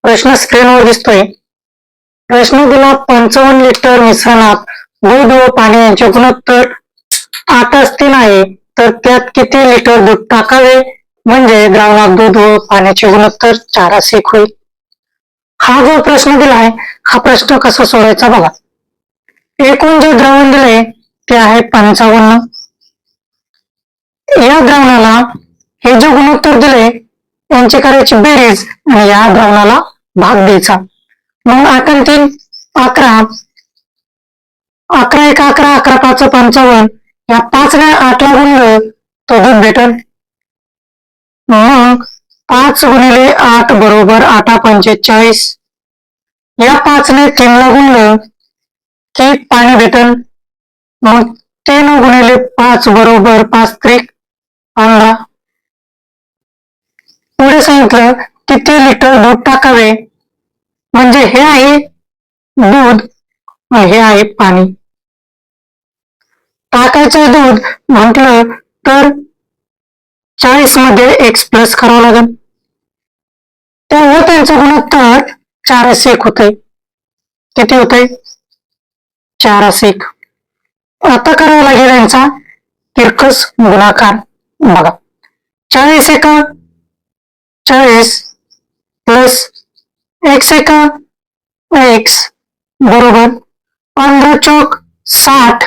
प्रश्न स्क्रीनवर दिसतोय. प्रश्न दिला 55 लिटर मिश्रणात दूध व पाणी यांचे गुणोत्तर 8:3 आहे, तर त्यात किती लिटर दूध टाकावे म्हणजे द्रावणात दूध व पाण्याचे गुणोत्तर 4:1 होईल. हा जो प्रश्न दिलाय हा प्रश्न कसा सोडवायचा बघा. एकूण जे द्रावण दिले ते आहे 55. या द्रावणाला हे जे गुणोत्तर दिले यांची करायची बेरीज आणि या द्रावणाला भाग द्यायचा. मग 8 आणि 3 11, 11 1 11, 11 5 55, या 5 ने 8 ला गुणलं तो दूध भेटल. मग 5 गुणिले 8 बरोबर 8 पंचे 40, या 5 ने 3 ला गुणलं की पाणी भेटल. मग 3 गुणिले 5 बरोबर 5 त्रिक 15. पुढे सांगितलं किती लिटर दूध टाकावे म्हणजे हे आहे दूध, हे आहे पाणी. टाकायचं दूध म्हटलं तर 40 मध्ये x प्लस करावं लागेल, तेव्हा त्यांचं गुणोत्तर 4:1 होतंय. किती होतंय? 4:1. आता करावं लागेल यांचा तिरकस गुणाकार. बघा, 40 1 40 प्लस x 1 x बरोबर 15 चौक 60.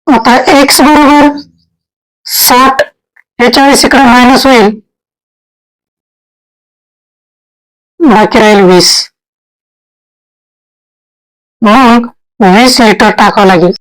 आता x बरोबर 60, हे 40 इकडे मायनस होईल, बाकी राहील 20. मग 20 लिटर टाकावं लागेल.